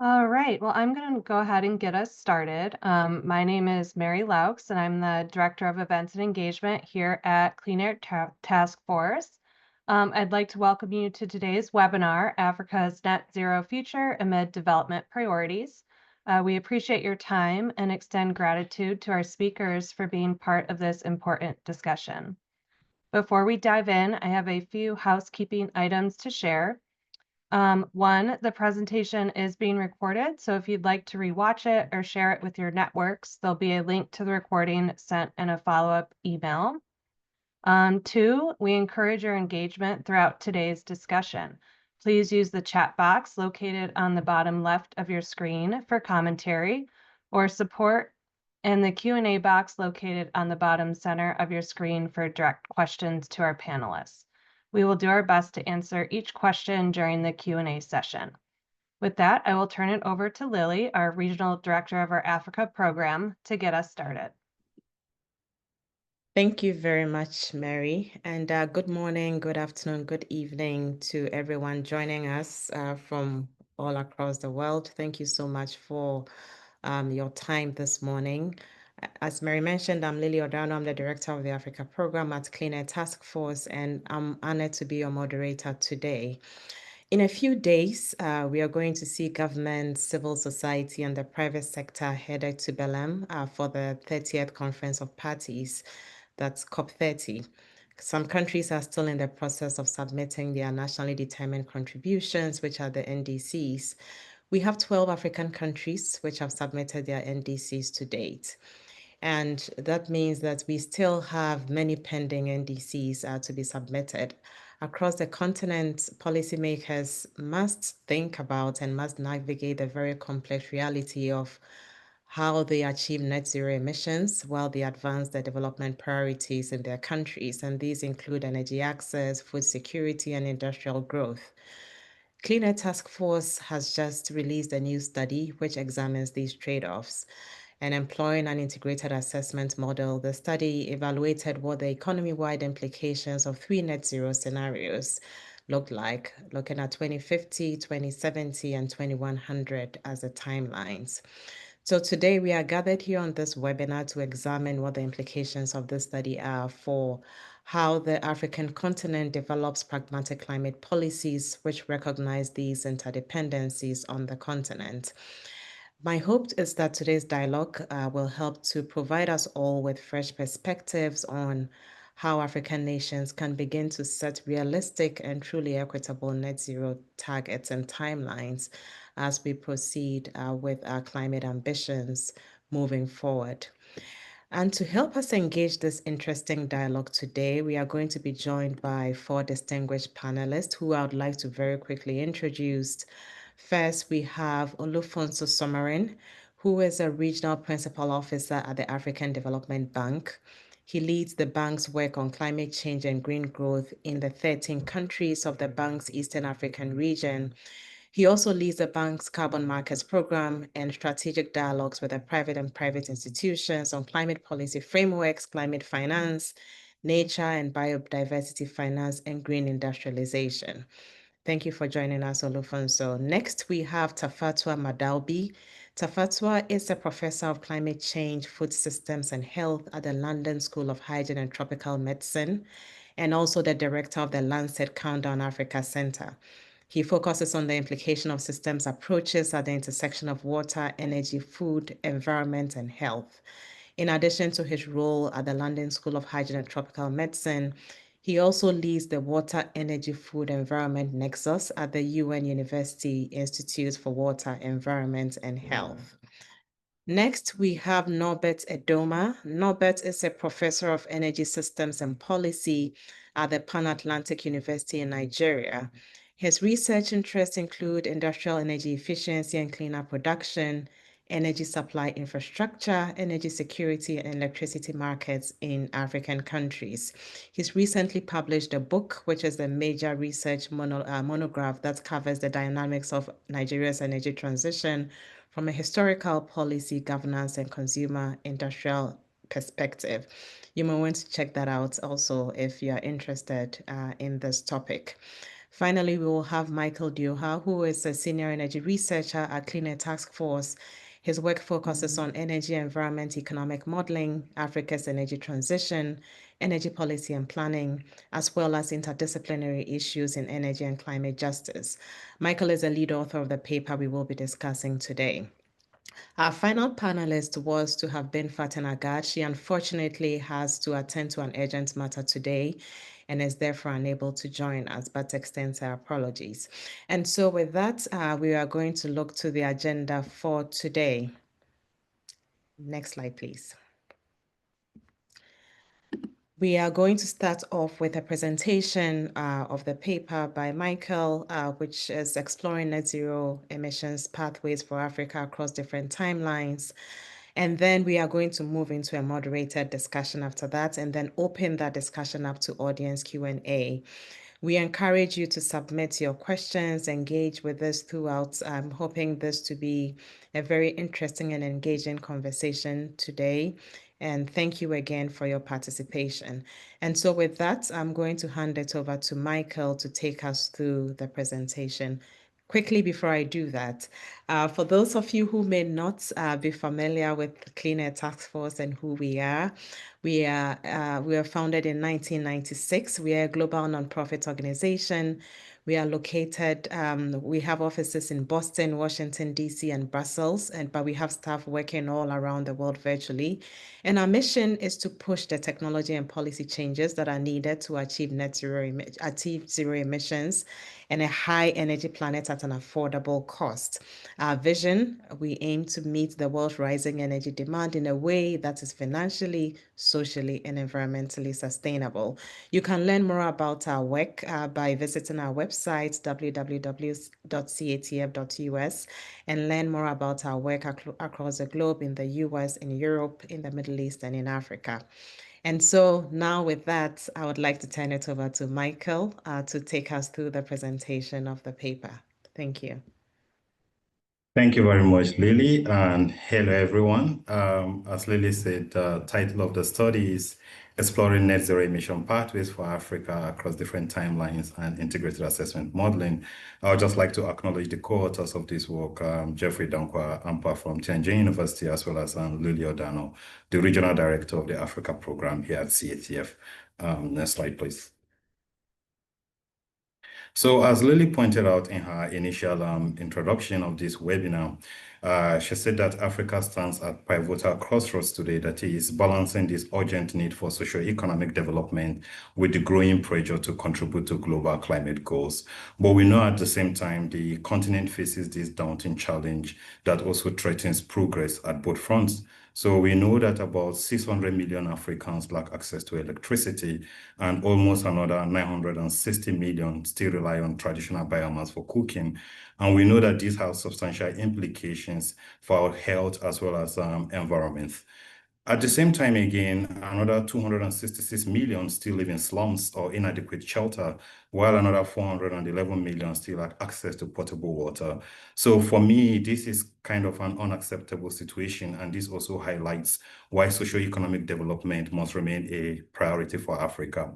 All right. Well, I'm going to go ahead and get us started. My name is Mary Laux, and I'm the Director of Events and Engagement here at Clean Air Task Force. I'd like to welcome you to today's webinar, Africa's Net Zero Future Amid Development Priorities. We appreciate your time and extend gratitude to our speakers for being part of this important discussion. Before we dive in, I have a few housekeeping items to share. One, the presentation is being recorded, so if you'd like to rewatch it or share it with your networks, there'll be a link to the recording sent in a follow-up email. Two, we encourage your engagement throughout today's discussion. Please use the chat box located on the bottom left of your screen for commentary or support and the Q&A box located on the bottom center of your screen for direct questions to our panelists. We will do our best to answer each question during the Q&A session. With that, I will turn it over to Lily, our Regional Director of our Africa program, to get us started. Thank you very much, Mary. And good morning, good afternoon, good evening to everyone joining us from all across the world. Thank you so much for your time this morning. As Mary mentioned, I'm Lily Odano. I'm the Director of the Africa Program at Clean Air Task Force, and I'm honored to be your moderator today. In a few days, we are going to see government, civil society, and the private sector headed to Belém for the 30th Conference of Parties. That's COP30. Some countries are still in the process of submitting their nationally determined contributions, which are the NDCs. We have 12 African countries which have submitted their NDCs to date. And that means that we still have many pending NDCs to be submitted. Across the continent, policymakers must think about and must navigate the very complex reality of how they achieve net zero emissions while they advance their development priorities in their countries. And these include energy access, food security, and industrial growth. Clean Air Task Force has just released a new study which examines these trade-offs. And employing an integrated assessment model, the study evaluated what the economy-wide implications of three net zero scenarios look like, looking at 2050, 2070, and 2100 as the timelines. So today we are gathered here on this webinar to examine what the implications of this study are for how the African continent develops pragmatic climate policies which recognize these interdependencies on the continent. My hope is that today's dialogue will help to provide us all with fresh perspectives on how African nations can begin to set realistic and truly equitable net zero targets and timelines as we proceed with our climate ambitions moving forward. And to help us engage this interesting dialogue today, we are going to be joined by four distinguished panelists who I would like to very quickly introduce. First, we have Olufonso Somarin, who is a regional principal officer at the African Development Bank. He leads the bank's work on climate change and green growth in the 13 countries of the bank's Eastern African region. He also leads the bank's carbon markets program and strategic dialogues with the private institutions on climate policy frameworks, climate finance, nature and biodiversity finance, and green industrialization. Thank you for joining us, Olufonso. Next, we have Tafatua Madalbi. Tafatua is a professor of climate change, food systems, and health at the London School of Hygiene and Tropical Medicine, and also the director of the Lancet Countdown Africa Center. He focuses on the implication of systems approaches at the intersection of water, energy, food, environment, and health. In addition to his role at the London School of Hygiene and Tropical Medicine, he also leads the Water, Energy, Food, Environment Nexus at the UN University Institute for Water, Environment, and Health. Next, we have Norbert Edoma. Norbert is a professor of energy systems and policy at the Pan-Atlantic University in Nigeria. His research interests include industrial energy efficiency and cleaner production, energy supply infrastructure, energy security, and electricity markets in African countries. He's recently published a book, which is a major research monograph that covers the dynamics of Nigeria's energy transition from a historical, policy, governance, and consumer industrial perspective. You may want to check that out also if you are interested in this topic. Finally, we will have Michael Dioha, who is a senior energy researcher at Clean Air Task Force. His work focuses on energy, environment, economic modeling, Africa's energy transition, energy policy and planning, as well as interdisciplinary issues in energy and climate justice. Michael is a lead author of the paper we will be discussing today. Our final panelist was to have been Faten Agad. She unfortunately has to attend to an urgent matter today and is therefore unable to join us, but extends her apologies. And so with that, we are going to look to the agenda for today. Next slide, please. We are going to start off with a presentation of the paper by Michael, which is exploring net zero emissions pathways for Africa across different timelines. And then we are going to move into a moderated discussion after that, and then open that discussion up to audience Q&A. We encourage you to submit your questions, engage with us throughout. I'm hoping this to be a very interesting and engaging conversation today. And thank you again for your participation. And so with that, I'm going to hand it over to Michael to take us through the presentation. Quickly before I do that, for those of you who may not be familiar with Clean Air Task Force and who we are founded in 1996. We are a global nonprofit organization. We are located, we have offices in Boston, Washington, D.C., and Brussels, but we have staff working all around the world virtually. And our mission is to push the technology and policy changes that are needed to achieve zero emissions and a high energy planet at an affordable cost. Our vision, we aim to meet the world's rising energy demand in a way that is financially, socially, and environmentally sustainable. You can learn more about our work by visiting our website, www.catf.us, and learn more about our work across the globe in the US, in Europe, in the Middle East, and in Africa. And so now with that, I would like to turn it over to Michael to take us through the presentation of the paper. Thank you. Thank you very much, Lily, and hello, everyone. As Lily said, the title of the study is Exploring Net Zero Emission Pathways for Africa Across Different Timelines and Integrated Assessment Modeling. I would just like to acknowledge the co-authors of this work, Jeffrey Dankwa Ampa from Tianjin University, as well as Lily Odano, the Regional Director of the Africa Program here at CATF. Next slide, please. So as Lily pointed out in her initial introduction of this webinar, she said that Africa stands at pivotal crossroads today, that is balancing this urgent need for socio-economic development with the growing pressure to contribute to global climate goals. But we know at the same time, the continent faces this daunting challenge that also threatens progress at both fronts. So we know that about 600 million Africans lack access to electricity, and almost another 960 million still rely on traditional biomass for cooking. And we know that these have substantial implications for our health as well as environment. At the same time, again, another 266 million still live in slums or inadequate shelter, while another 411 million still have access to potable water. So for me, this is kind of an unacceptable situation, and this also highlights why socioeconomic development must remain a priority for Africa.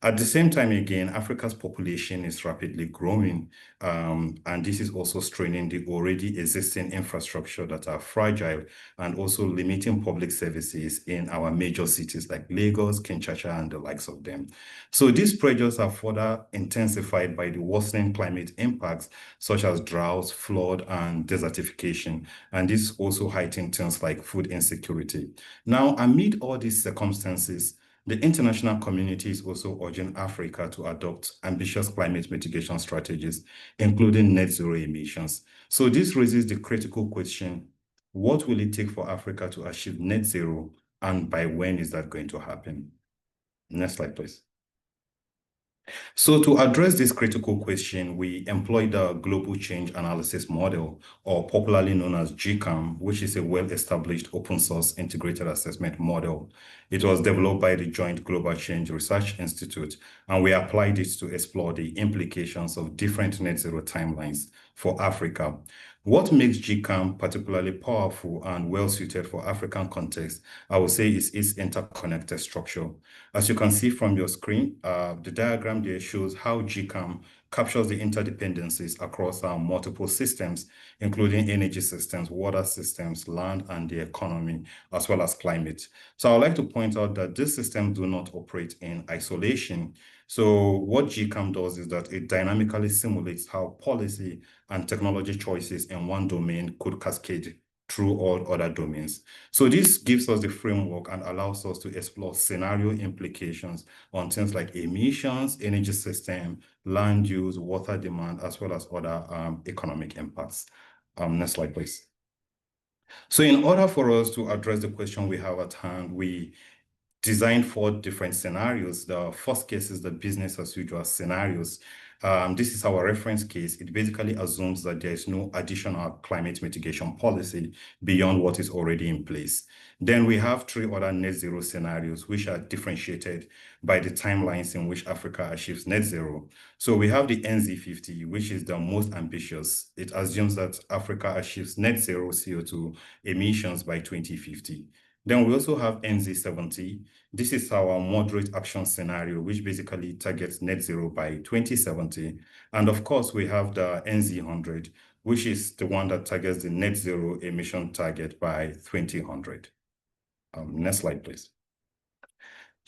At the same time, again, Africa's population is rapidly growing, and this is also straining the already existing infrastructure that are fragile and also limiting public services in our major cities like Lagos, Kinshasa, and the likes of them. So these pressures are further intensified by the worsening climate impacts, such as droughts, flood, and desertification. And this also heightens things like food insecurity. Now, amid all these circumstances, the international community is also urging Africa to adopt ambitious climate mitigation strategies, including net zero emissions. So this raises the critical question, what will it take for Africa to achieve net zero, and by when is that going to happen? Next slide, please. So to address this critical question, we employed the Global Change Analysis Model, or popularly known as GCAM, which is a well-established open source integrated assessment model. It was developed by the Joint Global Change Research Institute, and we applied it to explore the implications of different net zero timelines for Africa. What makes GCAM particularly powerful and well-suited for African context, I would say, is its interconnected structure. As you can see from your screen, the diagram there shows how GCAM captures the interdependencies across multiple systems, including energy systems, water systems, land, and the economy, as well as climate. So I would like to point out that these systems do not operate in isolation. So what GCAM does is that it dynamically simulates how policy and technology choices in one domain could cascade through all other domains. So this gives us the framework and allows us to explore scenario implications on things like emissions, energy system, land use, water demand, as well as other economic impacts. Next slide, please. So in order for us to address the question we have at hand, we designed 4 different scenarios. The first case is the business as usual scenarios. This is our reference case. It basically assumes that there is no additional climate mitigation policy beyond what is already in place. Then we have 3 other net zero scenarios, which are differentiated by the timelines in which Africa achieves net zero. So we have the NZ50, which is the most ambitious. It assumes that Africa achieves net zero CO2 emissions by 2050. Then we also have NZ70. This is our moderate action scenario, which basically targets net zero by 2070. And of course, we have the NZ100, which is the one that targets the net zero emission target by 2000. Next slide, please.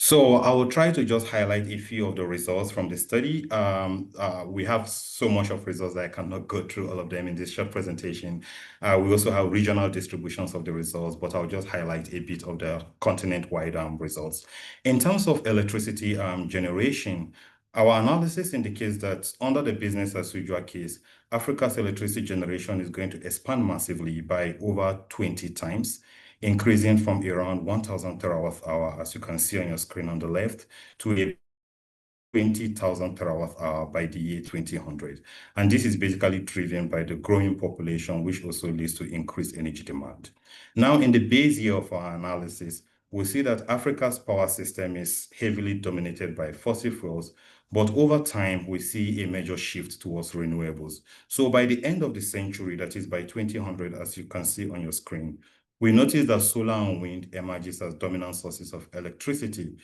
So I will try to just highlight a few of the results from the study. We have so much of results that I cannot go through all of them in this short presentation. We also have regional distributions of the results, but I'll just highlight a bit of the continent-wide results. In terms of electricity generation, our analysis indicates that under the business as usual case, Africa's electricity generation is going to expand massively by over 20 times, increasing from around 1,000 terawatt hour, as you can see on your screen on the left, to a 20,000 terawatt hour by the year 2000. And this is basically driven by the growing population, which also leads to increased energy demand. Now, in the base year of our analysis, we see that Africa's power system is heavily dominated by fossil fuels, but over time, we see a major shift towards renewables. So by the end of the century, that is by 2000, as you can see on your screen, we notice that solar and wind emerges as dominant sources of electricity.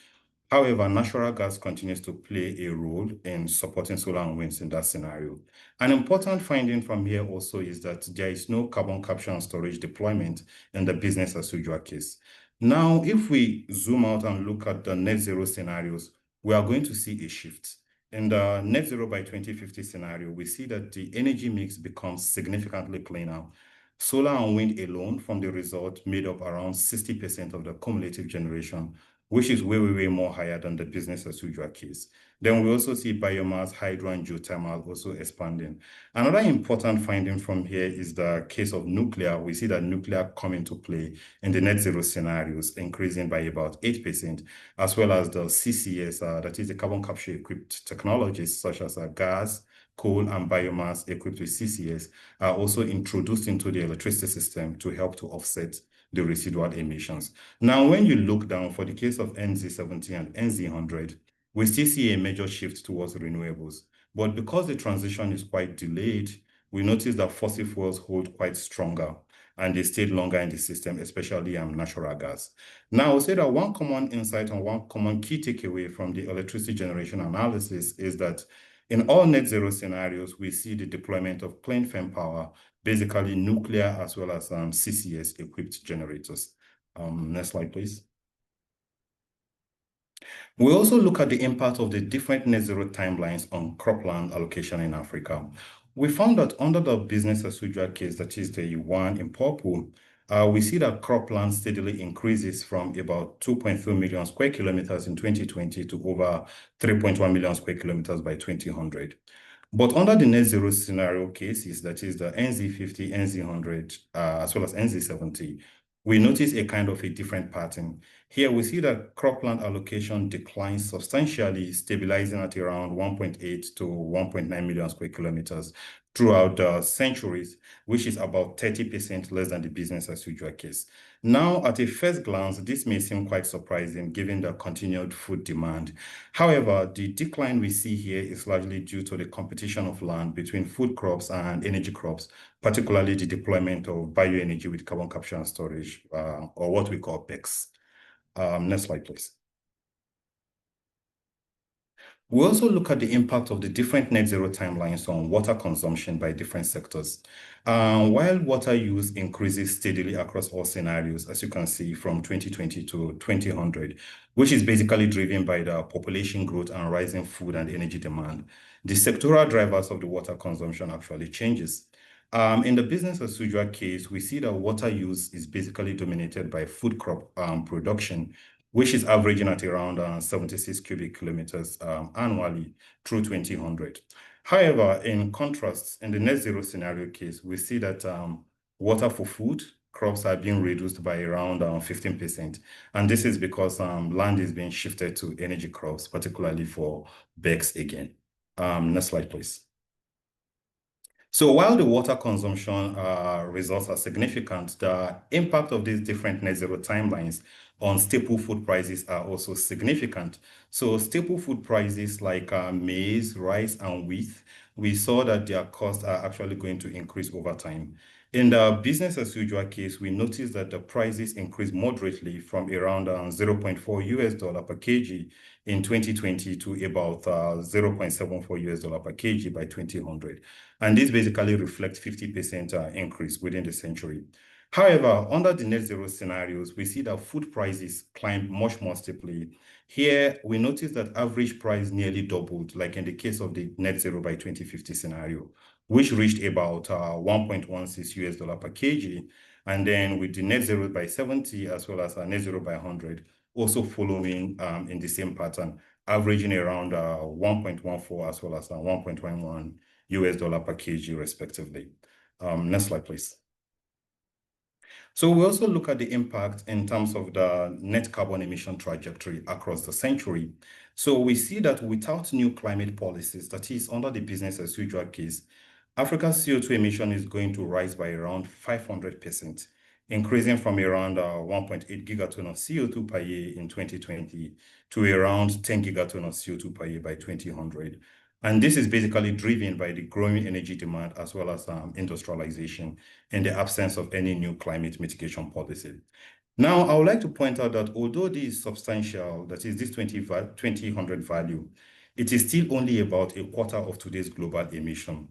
However, natural gas continues to play a role in supporting solar and winds in that scenario. An important finding from here also is that there is no carbon capture and storage deployment in the business as usual case. Now, if we zoom out and look at the net zero scenarios, we are going to see a shift. In the net zero by 2050 scenario, we see that the energy mix becomes significantly cleaner. Solar and wind alone from the result made up around 60% of the cumulative generation, which is way more higher than the business as usual case. Then we also see biomass, hydro, and geothermal also expanding. Another important finding from here is the case of nuclear. We see that nuclear come into play in the net zero scenarios, increasing by about 8%, as well as the CCS, that is the carbon capture equipped technologies such as gas, coal, and biomass equipped with CCS are also introduced into the electricity system to help to offset the residual emissions. Now, when you look down for the case of NZ70 and NZ100, we still see a major shift towards renewables. But because the transition is quite delayed, we notice that fossil fuels hold quite stronger and they stayed longer in the system, especially natural gas. Now, I would say that one common insight and one common key takeaway from the electricity generation analysis is that in all net zero scenarios, we see the deployment of clean firm power, basically nuclear as well as CCS equipped generators. Next slide, please. We also look at the impact of the different net zero timelines on cropland allocation in Africa. We found that under the business as usual case, that is the one in purple, we see that cropland steadily increases from about 2.3 million square kilometers in 2020 to over 3.1 million square kilometers by 2000. But under the net zero scenario cases, that is the NZ50, NZ100, as well as NZ70, we notice a kind of a different pattern. Here we see that cropland allocation declines substantially, stabilizing at around 1.8 to 1.9 million square kilometers throughout the centuries, which is about 30% less than the business as usual case. Now, at a first glance, this may seem quite surprising given the continued food demand. However, the decline we see here is largely due to the competition of land between food crops and energy crops, particularly the deployment of bioenergy with carbon capture and storage, or what we call BECCS. Next slide, please. We also look at the impact of the different net zero timelines on water consumption by different sectors. While water use increases steadily across all scenarios, as you can see from 2020 to 2000, which is basically driven by the population growth and rising food and energy demand, the sectoral drivers of the water consumption actually changes. In the business as usual case, we see that water use is basically dominated by food crop production, which is averaging at around 76 cubic kilometers annually through 2000. However, in contrast, in the net zero scenario case, we see that water for food crops are being reduced by around 15%. And this is because land is being shifted to energy crops, particularly for BECS again. Next slide, please. So while the water consumption results are significant, the impact of these different net zero timelines on staple food prices are also significant. So staple food prices like maize, rice, and wheat, we saw that their costs are actually going to increase over time. In the business as usual case, we noticed that the prices increased moderately from around 0.4 US dollar per kg in 2020 to about 0.74 US dollar per kg by 2000. And this basically reflects 50% increase within the century. However, under the net zero scenarios, we see that food prices climbed much more steeply. Here, we notice that average price nearly doubled, like in the case of the net zero by 2050 scenario, which reached about 1.16 US dollar per kg. And then with the net zero by 70, as well as net zero by 100, also following in the same pattern, averaging around 1.14 as well as 1.11 US dollar per kg, respectively. Next slide, please. So we also look at the impact in terms of the net carbon emission trajectory across the century. So we see that without new climate policies, that is under the business as usual case, Africa's CO2 emission is going to rise by around 500%, increasing from around 1.8 gigaton of CO2 per year in 2020 to around 10 gigaton of CO2 per year by 2000. And this is basically driven by the growing energy demand as well as industrialization in the absence of any new climate mitigation policy. Now, I would like to point out that although this is substantial, that is this 2000 value, it is still only about a quarter of today's global emission.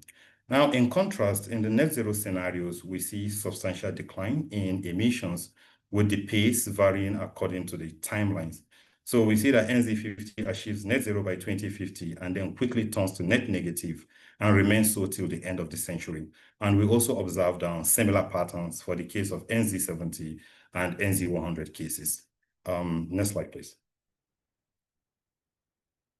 Now, in contrast, in the net zero scenarios, we see substantial decline in emissions with the pace varying according to the timelines. So we see that NZ50 achieves net zero by 2050 and then quickly turns to net negative and remains so till the end of the century. And we also observed similar patterns for the case of NZ70 and NZ100 cases. Next slide, please.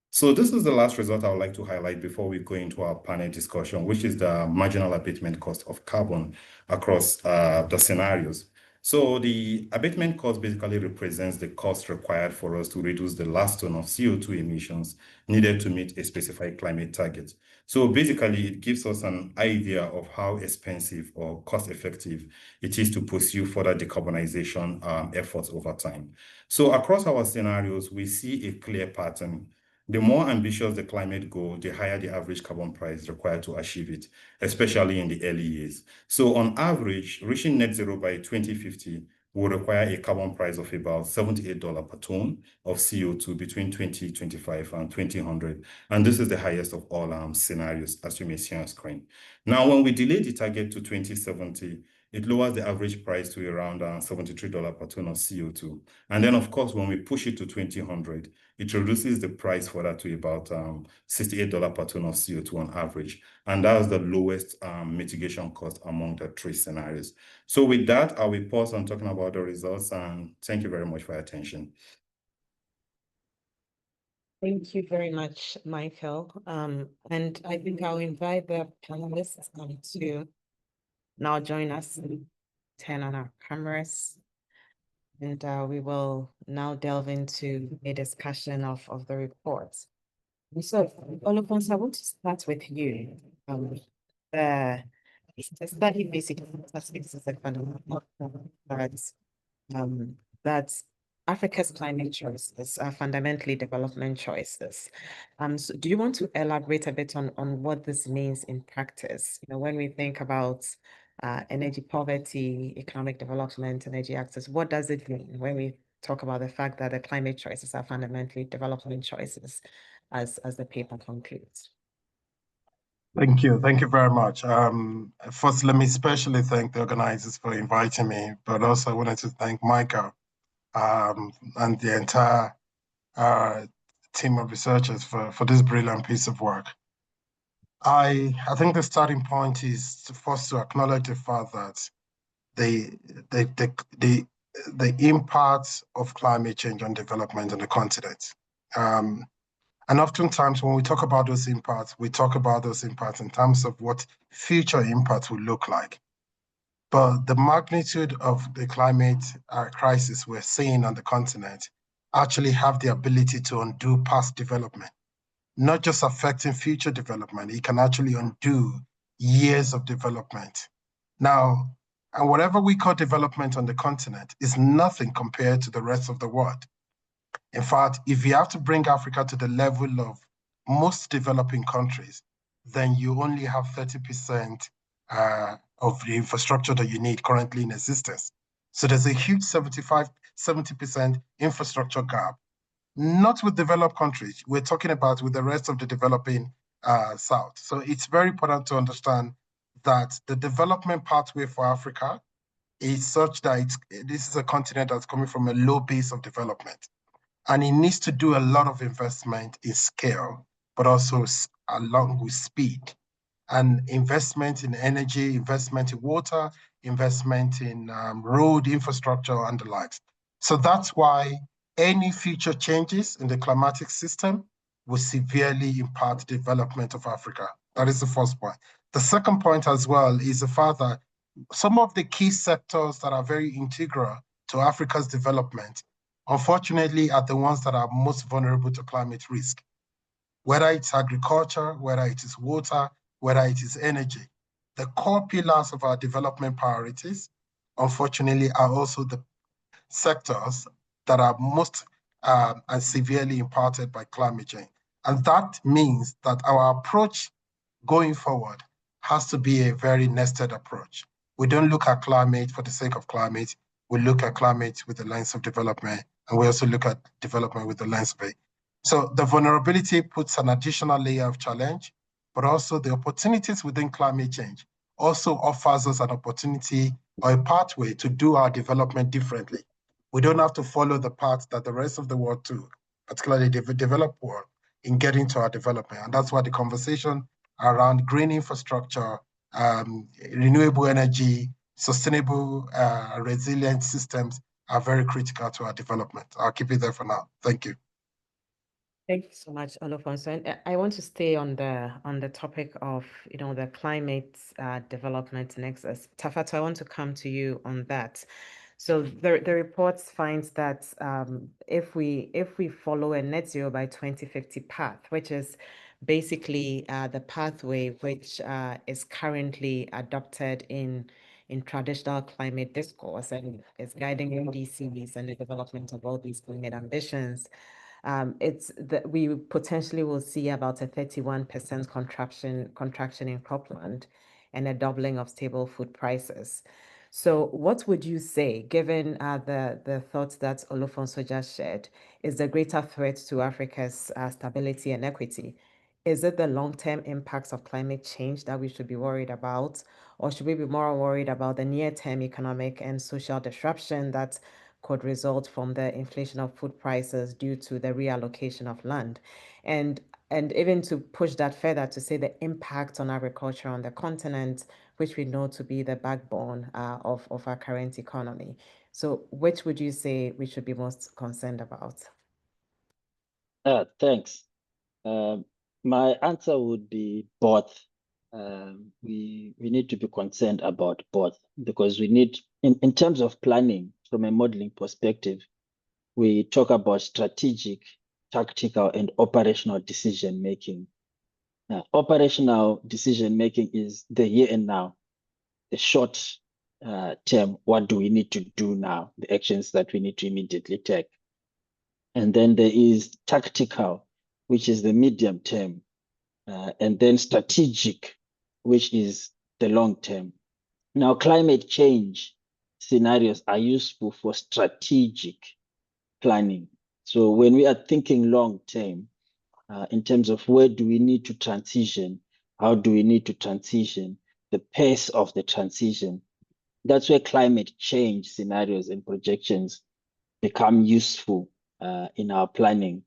So this is the last result I would like to highlight before we go into our panel discussion, which is the marginal abatement cost of carbon across the scenarios. So the abatement cost basically represents the cost required for us to reduce the last ton of CO2 emissions needed to meet a specified climate target. So basically, it gives us an idea of how expensive or cost effective it is to pursue further decarbonization efforts over time. So across our scenarios, we see a clear pattern. The more ambitious the climate goal, the higher the average carbon price required to achieve it, especially in the early years. So on average, reaching net zero by 2050 will require a carbon price of about $78 per ton of CO2 between 2025 and 2000. And this is the highest of all scenarios, as you may see on screen. Now, when we delay the target to 2070, it lowers the average price to around $73 per ton of CO2. And then, of course, when we push it to 2000, it reduces the price for that to about $68 per ton of CO2 on average. And that's the lowest mitigation cost among the three scenarios. So with that, I will pause on talking about the results, and thank you very much for your attention. Thank you very much, Michael. And I think I'll invite the panelists to now join us, turn on our cameras, and we will now delve into a discussion of the reports. So, Olufonso, I want to start with you. The study basically speaks as a fundamental that Africa's climate choices are fundamentally development choices. So do you want to elaborate a bit on what this means in practice? You know, when we think about energy poverty, economic development, energy access, what does it mean when we talk about the fact that the climate choices are fundamentally development choices? as the paper concludes. Thank you. Thank you very much. First, let me especially thank the organizers for inviting me, but also I wanted to thank Michael and the entire team of researchers for this brilliant piece of work. I think the starting point is first to acknowledge the fact that the impact of climate change on development on the continent. And oftentimes when we talk about those impacts, we talk about those impacts in terms of what future impacts will look like. But the magnitude of the climate crisis we're seeing on the continent actually have the ability to undo past development, not just affecting future development. It can actually undo years of development. Now, and whatever we call development on the continent is nothing compared to the rest of the world. In fact, if you have to bring Africa to the level of most developing countries, then you only have 30% of the infrastructure that you need currently in existence. So there's a huge 70% infrastructure gap, not with developed countries. We're talking about with the rest of the developing South. So it's very important to understand that the development pathway for Africa is such that this is a continent that's coming from a low base of development. And it needs to do a lot of investment in scale, but also along with speed. And investment in energy, investment in water, investment in road infrastructure and the likes. So that's why any future changes in the climatic system will severely impact the development of Africa. That is the first point. The second point as well is the fact that some of the key sectors that are very integral to Africa's development, unfortunately, are the ones that are most vulnerable to climate risk. Whether it's agriculture, whether it is water, whether it is energy. The core pillars of our development priorities, unfortunately, are also the sectors that are most and severely impacted by climate change. And that means that our approach going forward has to be a very nested approach. We don't look at climate for the sake of climate. We look at climate with the lens of development, and we also look at development with the lens of it. So the vulnerability puts an additional layer of challenge, but also the opportunities within climate change also offers us an opportunity or a pathway to do our development differently. We don't have to follow the path that the rest of the world do, particularly the developed world, in getting to our development. And that's why the conversation around green infrastructure, renewable energy, sustainable, resilient systems are very critical to our development. I'll keep it there for now. Thank you. Thank you so much, Olufonso. And I want to stay on the topic of the climate development next. Tafato, I want to come to you on that. So the report finds that if we follow a net zero by 2050 path, which is basically the pathway which is currently adopted in traditional climate discourse and is guiding NDCs and the development of all these climate ambitions, it's that we potentially will see about a 31% contraction in cropland and a doubling of stable food prices. So what would you say, given the thoughts that Olufonso just shared, is the greater threat to Africa's stability and equity? Is it the long-term impacts of climate change that we should be worried about? Or should we be more worried about the near-term economic and social disruption that could result from the inflation of food prices due to the reallocation of land? And even to push that further, to say the impact on agriculture on the continent, which we know to be the backbone of our current economy. So which would you say we should be most concerned about? Thanks. My answer would be both. We need to be concerned about both, because we need, in terms of planning from a modeling perspective, we talk about strategic, tactical, and operational decision making. Operational decision making is the here and now, the short term. What do we need to do now? The actions that we need to immediately take. And then there is tactical, which is the medium term, and then strategic, which is the long term. Now, climate change scenarios are useful for strategic planning. So when we are thinking long term, in terms of where do we need to transition, how do we need to transition, the pace of the transition. That's where climate change scenarios and projections become useful in our planning.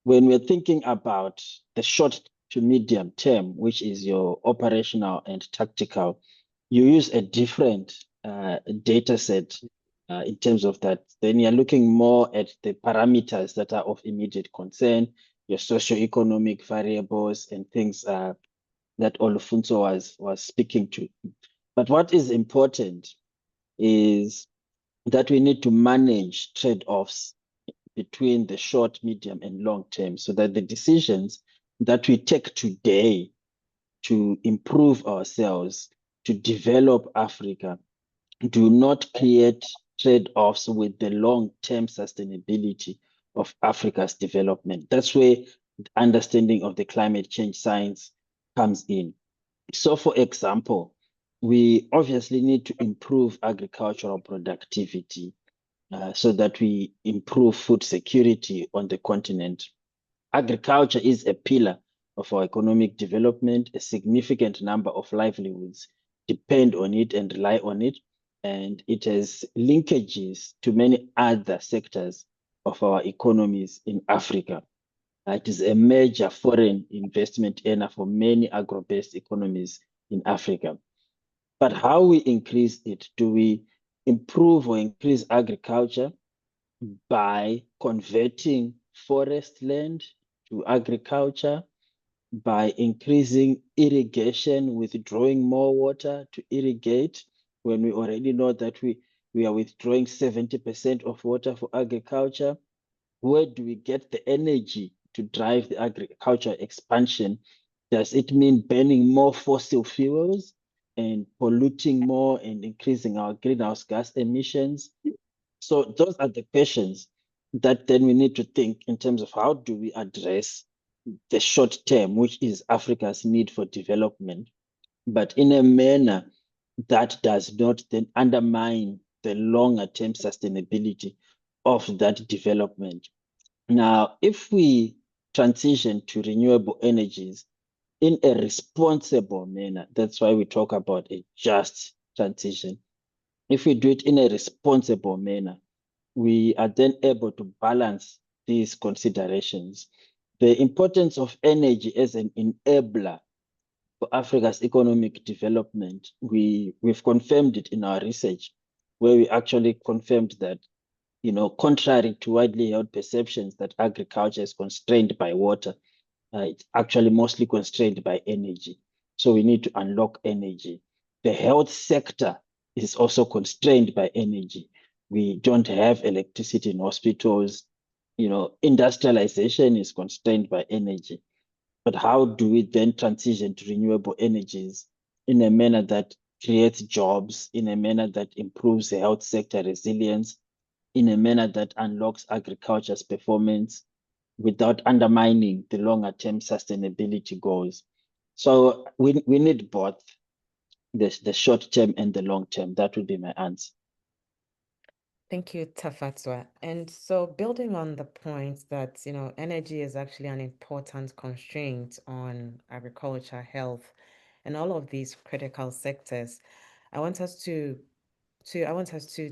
When we're thinking about the short to medium term, which is your operational and tactical, you use a different data set in terms of that. Then you're looking more at the parameters that are of immediate concern, your socioeconomic variables and things that Olufunso was speaking to. But what is important is that we need to manage trade-offs between the short, medium, and long term so that the decisions that we take today to improve ourselves, to develop Africa, do not create trade-offs with the long-term sustainability of Africa's development. That's where the understanding of the climate change science comes in. So, for example, we obviously need to improve agricultural productivity so that we improve food security on the continent. Agriculture is a pillar of our economic development. A significant number of livelihoods depend on it and rely on it, and it has linkages to many other sectors of our economies in Africa. It is a major foreign investment earner for many agro-based economies in Africa. But how we increase it? Do we improve or increase agriculture by converting forest land to agriculture, by increasing irrigation, withdrawing more water to irrigate, when we already know that we are withdrawing 70% of water for agriculture? Where do we get the energy to drive the agriculture expansion? Does it mean burning more fossil fuels and polluting more and increasing our greenhouse gas emissions? So those are the questions that then we need to think in terms of how do we address the short term, which is Africa's need for development, but in a manner that does not then undermine the longer term sustainability of that development. Now, if we transition to renewable energies in a responsible manner, that's why we talk about a just transition. If we do it in a responsible manner, we are then able to balance these considerations. The importance of energy as an enabler for Africa's economic development, we've confirmed it in our research, where we actually confirmed that, contrary to widely held perceptions that agriculture is constrained by water, it's actually mostly constrained by energy. So we need to unlock energy. The health sector is also constrained by energy. We don't have electricity in hospitals. Industrialization is constrained by energy. But how do we then transition to renewable energies in a manner that creates jobs, in a manner that improves the health sector resilience, in a manner that unlocks agriculture's performance without undermining the longer term sustainability goals? So we need both the short term and the long term. That would be my answer. Thank you, Tafatwa. And so building on the point that, energy is actually an important constraint on agriculture, health, and all of these critical sectors, I want us to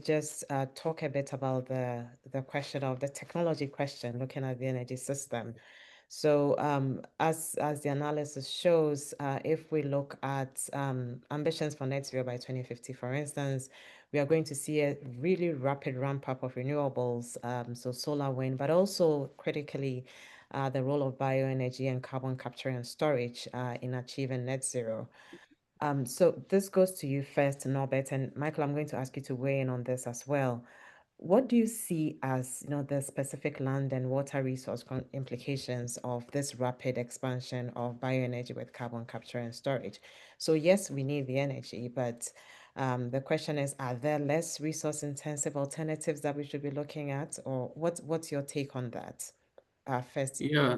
just talk a bit about the question of the technology question, looking at the energy system. So as the analysis shows, if we look at ambitions for net zero by 2050, for instance, we are going to see a really rapid ramp up of renewables, so solar, wind, but also critically the role of bioenergy and carbon capture and storage in achieving net zero. So this goes to you first, Norbert, and Michael, I'm going to ask you to weigh in on this as well. What do you see as, the specific land and water resource implications of this rapid expansion of bioenergy with carbon capture and storage? So yes, we need the energy, but the question is, are there less resource-intensive alternatives that we should be looking at, or what's your take on that? First. Yeah.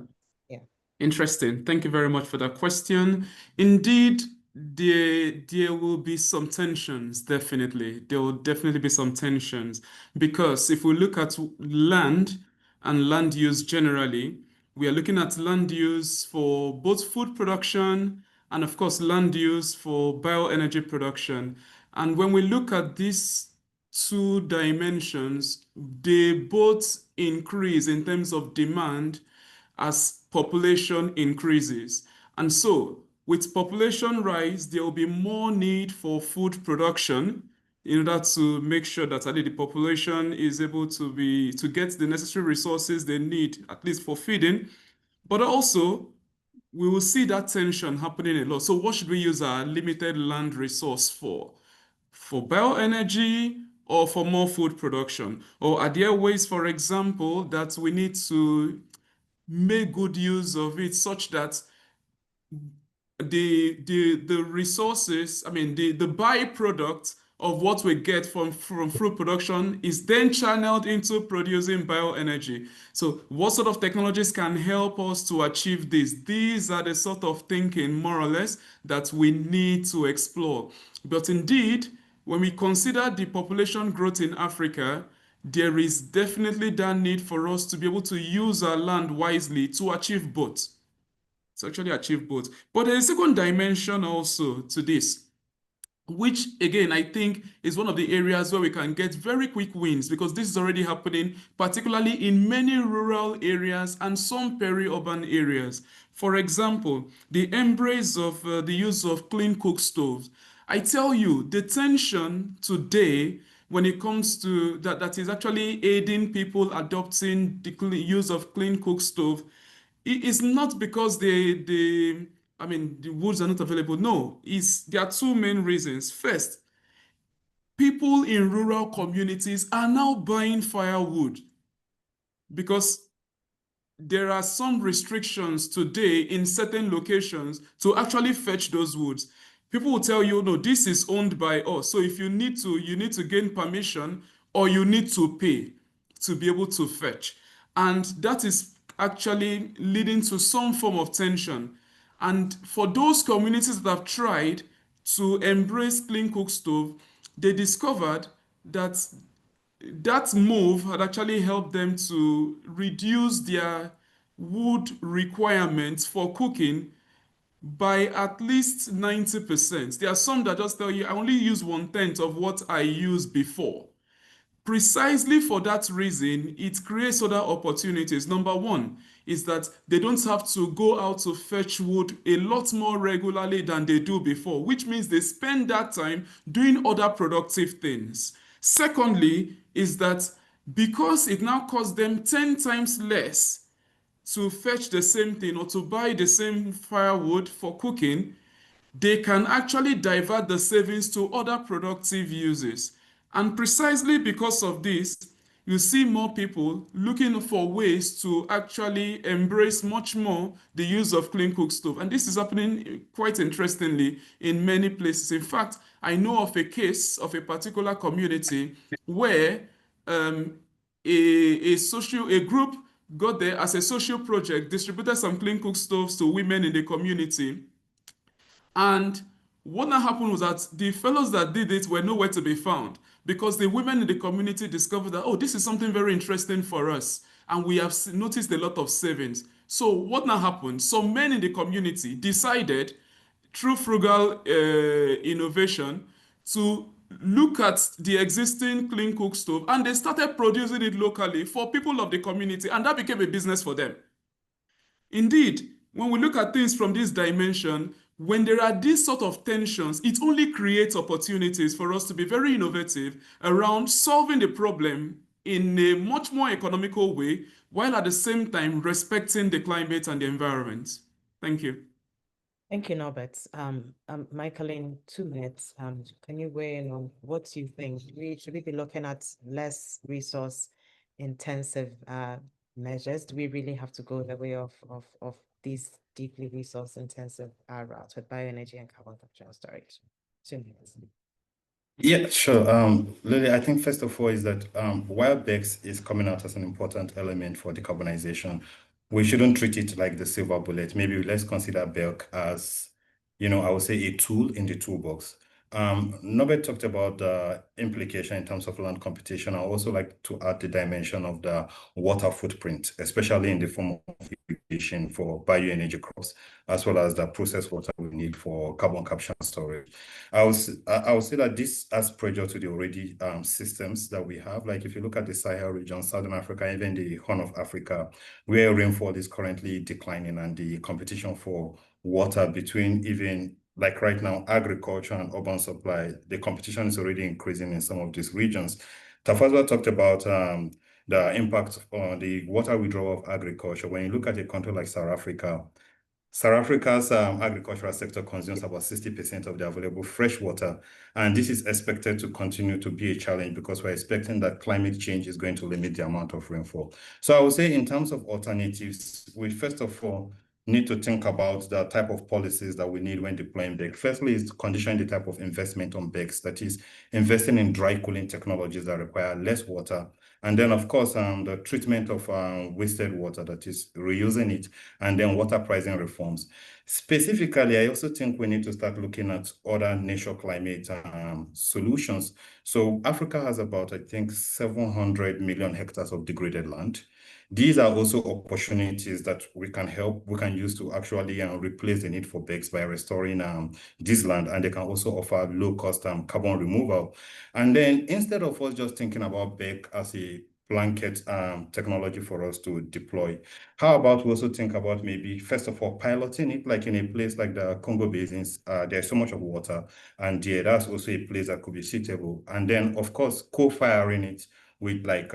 Yeah. Interesting. Thank you very much for that question. Indeed, there will be some tensions, definitely. There will definitely be some tensions because if we look at land and land use generally, we are looking at land use for both food production and, of course, land use for bioenergy production. And when we look at these two dimensions, they both increase in terms of demand as population increases. And so, with population rise, there will be more need for food production in order to make sure that the population is able to get the necessary resources they need, at least for feeding. But also, we will see that tension happening a lot. So what should we use our limited land resource for? For bioenergy or for more food production? Or are there ways, for example, that we need to make good use of it such that the resources, I mean the byproduct of what we get from fruit production is then channeled into producing bioenergy. So what sort of technologies can help us to achieve this? These are the sort of thinking, more or less, that we need to explore. But indeed, when we consider the population growth in Africa, there is definitely that need for us to be able to use our land wisely to achieve both. To actually achieve both. But there's a second dimension also to this, which again, I think is one of the areas where we can get very quick wins because this is already happening, particularly in many rural areas and some peri-urban areas. For example, the embrace of the use of clean cook stoves. I tell you, the tension today when it comes to that is actually aiding people adopting the use of clean cook stove. It is not because the woods are not available. No, there are two main reasons. First, people in rural communities are now buying firewood because there are some restrictions today in certain locations to actually fetch those woods. People will tell you, no, this is owned by us. So if you need to gain permission or you need to pay to be able to fetch. And that is actually leading to some form of tension. And for those communities that have tried to embrace clean cook stove, they discovered that that move had actually helped them to reduce their wood requirements for cooking by at least 90%. There are some that just tell you, I only use 1/10 of what I used before. Precisely for that reason, it creates other opportunities. Number one is that they don't have to go out to fetch wood a lot more regularly than they do before, which means they spend that time doing other productive things. Secondly, is that because it now costs them 10 times less to fetch the same thing or to buy the same firewood for cooking, they can actually divert the savings to other productive uses. And precisely because of this, you see more people looking for ways to actually embrace much more the use of clean cook stove. And this is happening quite interestingly in many places. In fact, I know of a case of a particular community where a group got there as a social project, distributed some clean cook stoves to women in the community. And what now happened was that the fellows that did it were nowhere to be found because the women in the community discovered that, oh, this is something very interesting for us. And we have noticed a lot of savings. So what now happened? Some men in the community decided, through frugal innovation, to look at the existing clean cook stove and they started producing it locally for people of the community. And that became a business for them. Indeed, when we look at things from this dimension, when there are these sort of tensions, it only creates opportunities for us to be very innovative around solving the problem in a much more economical way, while at the same time respecting the climate and the environment. Thank you. Thank you, Norbert. Michael, in 2 minutes, can you weigh in on what you think? Should we be looking at less resource intensive measures? Do we really have to go the way of these deeply resource intensive routes with bioenergy and carbon capture and storage? 2 minutes. Yeah, sure. Lily, I think first of all is that while BECCS is coming out as an important element for decarbonization, we shouldn't treat it like the silver bullet. Maybe let's consider BECCS as, I would say a tool in the toolbox. Norbert talked about the implication in terms of land competition. I also like to add the dimension of the water footprint, especially in the form of irrigation for bioenergy crops, as well as the processed water we need for carbon capture and storage. I would say that this adds pressure to the already systems that we have. Like if you look at the Sahel region, Southern Africa, even the Horn of Africa, where rainfall is currently declining, and the competition for water between even like right now, agriculture and urban supply, the competition is already increasing in some of these regions. Tafazwa talked about the impact on the water withdrawal of agriculture. When you look at a country like South Africa's agricultural sector consumes about 60% of the available fresh water, and this is expected to continue to be a challenge because we're expecting that climate change is going to limit the amount of rainfall. So I would say in terms of alternatives, we first of all need to think about the type of policies that we need when deploying BECCS. Firstly, is conditioning the type of investment on BECCS, that is investing in dry cooling technologies that require less water. And then, of course, the treatment of wasted water, that is reusing it, and then water pricing reforms. Specifically, I also think we need to start looking at other nature climate solutions. So Africa has about, I think, 700 million hectares of degraded land. These are also opportunities that we can use to actually replace the need for BECCS by restoring this land, and they can also offer low-cost carbon removal. And then instead of us just thinking about BECCS as a blanket technology for us to deploy, how about we also think about maybe, first of all, piloting it, like in a place like the Congo Basins, there's so much of water, and yeah, that's also a place that could be suitable. And then, of course, co-firing it with like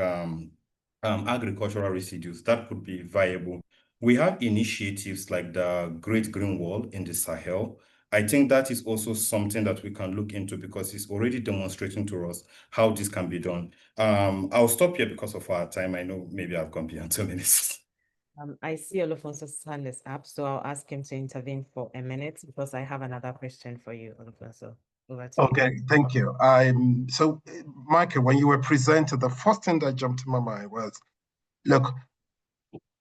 agricultural residues, that could be viable. We have initiatives like the Great Green Wall in the Sahel. I think that is also something that we can look into because it's already demonstrating to us how this can be done. I'll stop here because of our time. I know maybe I've gone beyond 2 minutes. I see Olufonso's hand is up, so I'll ask him to intervene for a minute because I have another question for you, Olufonso. Over to you. Okay, thank you. So, Michael, when you were presented, the first thing that jumped to my mind was, look,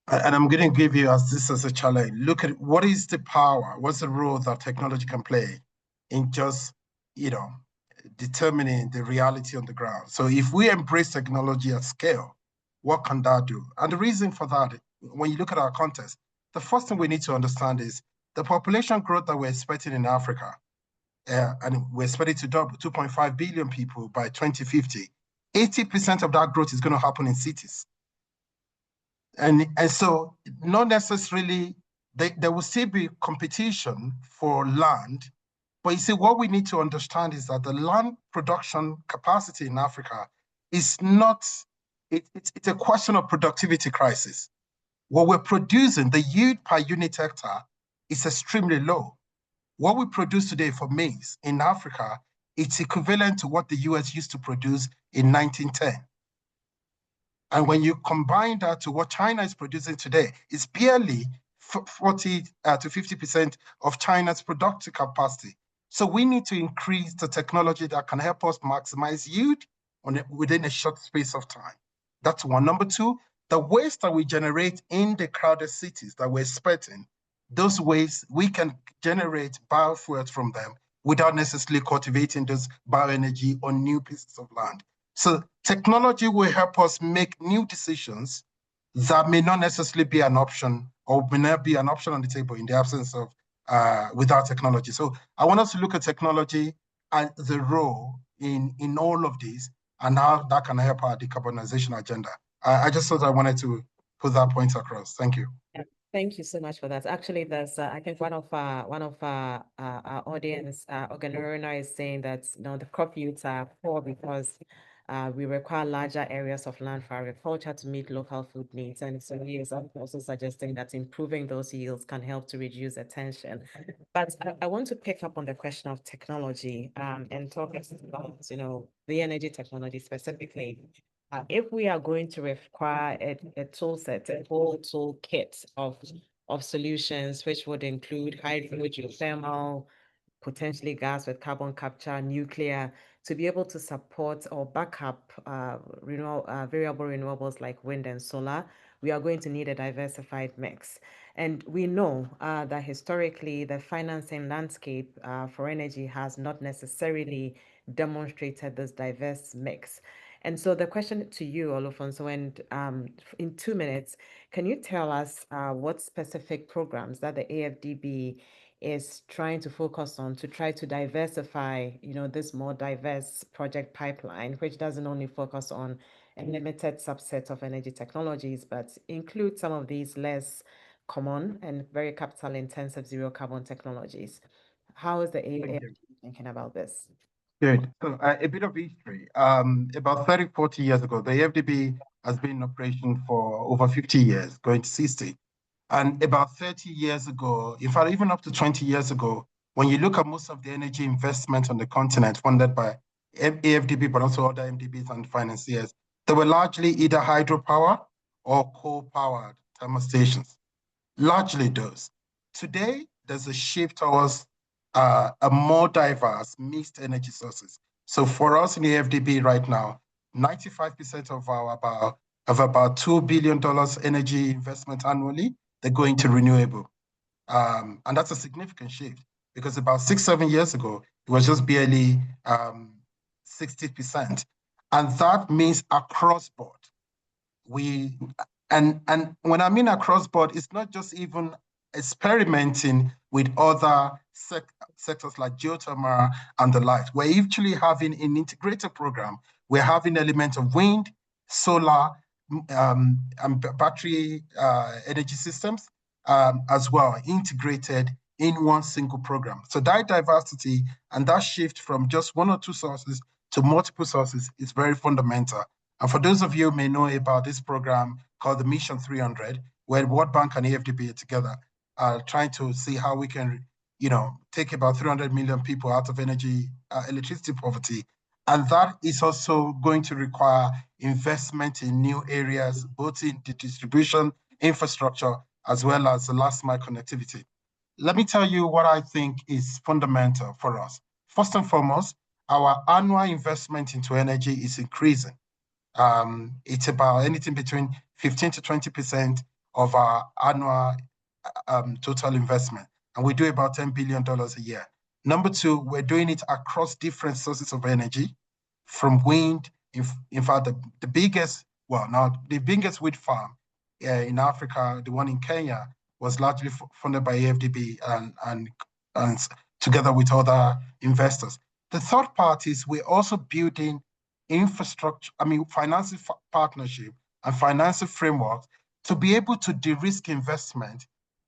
and I'm going to give you as a challenge. Look at what is the power, what's the role that technology can play in just, determining the reality on the ground. So if we embrace technology at scale, what can that do? And the reason for that, when you look at our context, the first thing we need to understand is the population growth that we're expecting in Africa, and we're expected to double 2.5 billion people by 2050. 80% of that growth is going to happen in cities. And so not necessarily, there will still be competition for land, but you see, what we need to understand is that the land production capacity in Africa is not, it's a question of productivity crisis. What we're producing, the yield per unit hectare is extremely low. What we produce today for maize in Africa, it's equivalent to what the US used to produce in 1910. And when you combine that to what China is producing today, it's barely 40 to 50% of China's productive capacity. So we need to increase the technology that can help us maximize yield within a short space of time. That's one. Number two, the waste that we generate in the crowded cities that we're expecting, those waste, we can generate biofuels from them without necessarily cultivating those bioenergy on new pieces of land. So technology will help us make new decisions that may not necessarily be an option or may not be an option on the table in the absence of without technology. So I want us to look at technology and the role in all of these and how that can help our decarbonization agenda. I just thought I wanted to put that point across. Thank you. Thank you so much for that. Actually, there's I think one of our audience, Oganuruna, is saying that the crop yields are poor because we require larger areas of land for agriculture to meet local food needs. And so he is also suggesting that improving those yields can help to reduce attention. But I want to pick up on the question of technology and talk about the energy technology specifically. If we are going to require a tool set, a whole toolkit of solutions, which would include hydro, geothermal, potentially gas with carbon capture, nuclear, to be able to support or back up variable renewables like wind and solar, we are going to need a diversified mix. And we know that historically, the financing landscape for energy has not necessarily demonstrated this diverse mix. And so the question to you, Olufonso, and in 2 minutes, can you tell us what specific programs that the AFDB is trying to focus on to try to diversify, this more diverse project pipeline, which doesn't only focus on a limited subset of energy technologies, but include some of these less common and very capital intensive zero carbon technologies. How is the AFDB thinking about this? Good. So a bit of history. About 30, 40 years ago, the AFDB has been in operation for over 50 years, going to 60. And about 30 years ago, in fact, even up to 20 years ago, when you look at most of the energy investment on the continent funded by AFDB, but also other MDBs and financiers, they were largely either hydropower or coal-powered thermal stations, largely those. Today, there's a shift towards a more diverse mixed energy sources. So for us in the FDB right now, 95% of about $2 billion energy investment annually, they're going to renewable. And that's a significant shift because about 6, 7 years ago, it was just barely 60%. And that means across board we and when I mean across board, it's not just even experimenting with other sectors like geothermal and the like. We're actually having an integrated program. We're having elements of wind, solar, and battery energy systems as well, integrated in one single program. So that diversity and that shift from just one or two sources to multiple sources is very fundamental. And for those of you who may know about this program called the Mission 300, where World Bank and AFDB are together, trying to see how we can, take about 300 million people out of electricity poverty. And that is also going to require investment in new areas, both in the distribution infrastructure as well as the last mile connectivity. Let me tell you what I think is fundamental for us. First and foremost, our annual investment into energy is increasing. It's about anything between 15 to 20% of our annual total investment. And we do about $10 billion a year. Number two, we're doing it across different sources of energy, from wind. In fact, the biggest wind farm in Africa, the one in Kenya, was largely funded by AFDB and together with other investors. The third part is we're also building infrastructure, financing partnership and financing framework to be able to de-risk investment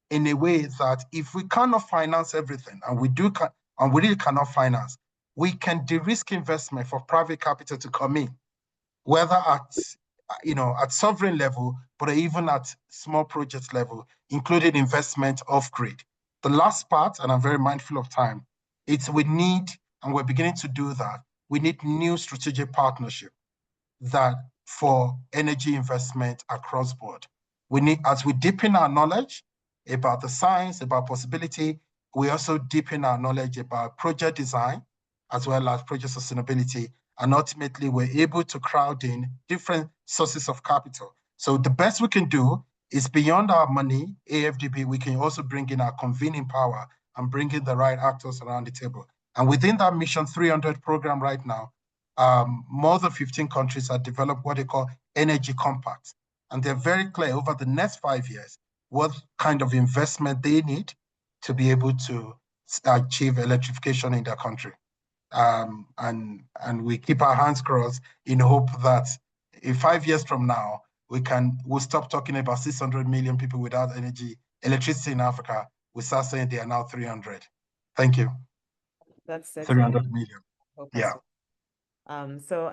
in a way that if we cannot finance everything, and we really cannot finance, we can de-risk investment for private capital to come in, whether at sovereign level, but even at small project level, including investment off grid. The last part, and I'm very mindful of time, we need, and we're beginning to do that, we need new strategic partnership that for energy investment across board. We need, as we deepen our knowledge about the science, about possibility, we also deepen our knowledge about project design, as well as project sustainability. And ultimately, we're able to crowd in different sources of capital. So the best we can do is beyond our money, AFDB, we can also bring in our convening power and bring in the right actors around the table. And within that Mission 300 program right now, more than 15 countries have developed what they call energy compacts. And they're very clear over the next 5 years what kind of investment they need to be able to achieve electrification in their country. And we keep our hands crossed in hope that in 5 years from now, we'll stop talking about 600 million people without electricity in Africa. We start saying they are now 300. Thank you. That's 300 million. Yeah. So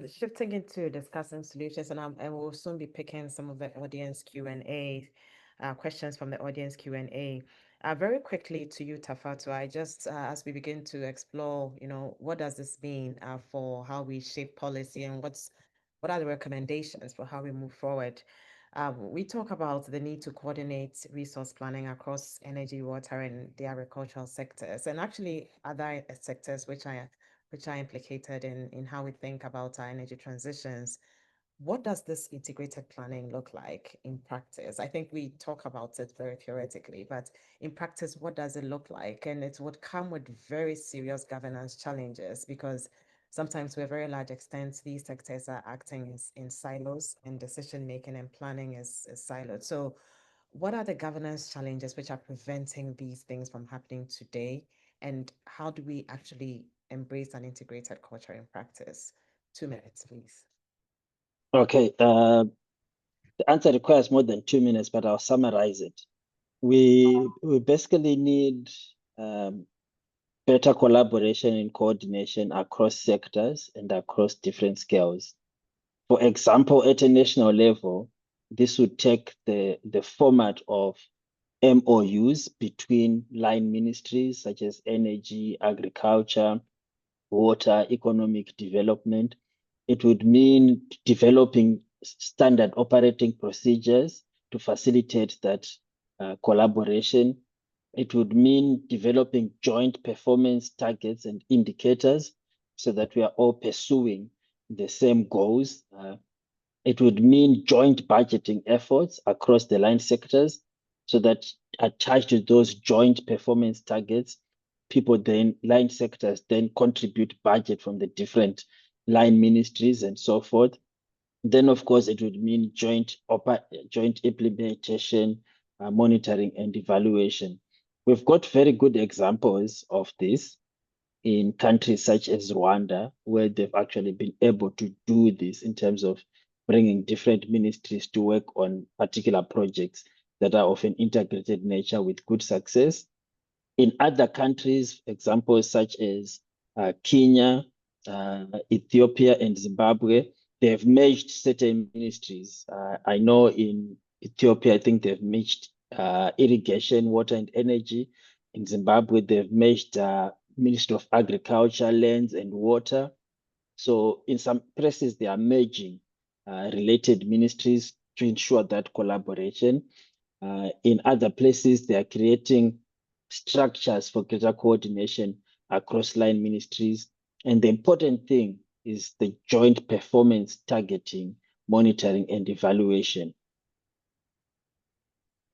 shifting into discussing solutions, and we'll soon be picking some of the audience Q&A questions from the audience Q&A. Very quickly to you, Tafatu, I just as we begin to explore, what does this mean for how we shape policy and what are the recommendations for how we move forward? We talk about the need to coordinate resource planning across energy, water, and the agricultural sectors, and actually other sectors which are implicated in how we think about our energy transitions. what does this integrated planning look like in practice? I think we talk about it very theoretically, but in practice, what does it look like? And it would come with very serious governance challenges because sometimes to a very large extent, these sectors are acting in silos and decision-making and planning is siloed. So what are the governance challenges which are preventing these things from happening today? And how do we actually embrace an integrated culture in practice? 2 minutes, please. Okay, the answer requires more than 2 minutes, but I'll summarize it. We basically need better collaboration and coordination across sectors and across different scales. For example, at a national level, this would take the format of MOUs between line ministries such as energy, agriculture, water, economic development. It would mean developing standard operating procedures to facilitate that collaboration. It would mean developing joint performance targets and indicators so that we are all pursuing the same goals. It would mean joint budgeting efforts across the line sectors so that attached to those joint performance targets, line sectors then contribute budget from the different line ministries and so forth. Then, of course, it would mean joint implementation, monitoring, and evaluation. We've got very good examples of this in countries such as Rwanda, where they've actually been able to do this in terms of bringing different ministries to work on particular projects that are of an integrated nature with good success. In other countries, examples such as Kenya, Ethiopia, and Zimbabwe, they have merged certain ministries. I know in Ethiopia, I think they've merged irrigation, water, and energy. In Zimbabwe, they've merged Ministry of Agriculture, Lands, and Water. So in some places, they are merging related ministries to ensure that collaboration. In other places, they are creating structures for greater coordination across line ministries. And the important thing is the joint performance targeting, monitoring, and evaluation.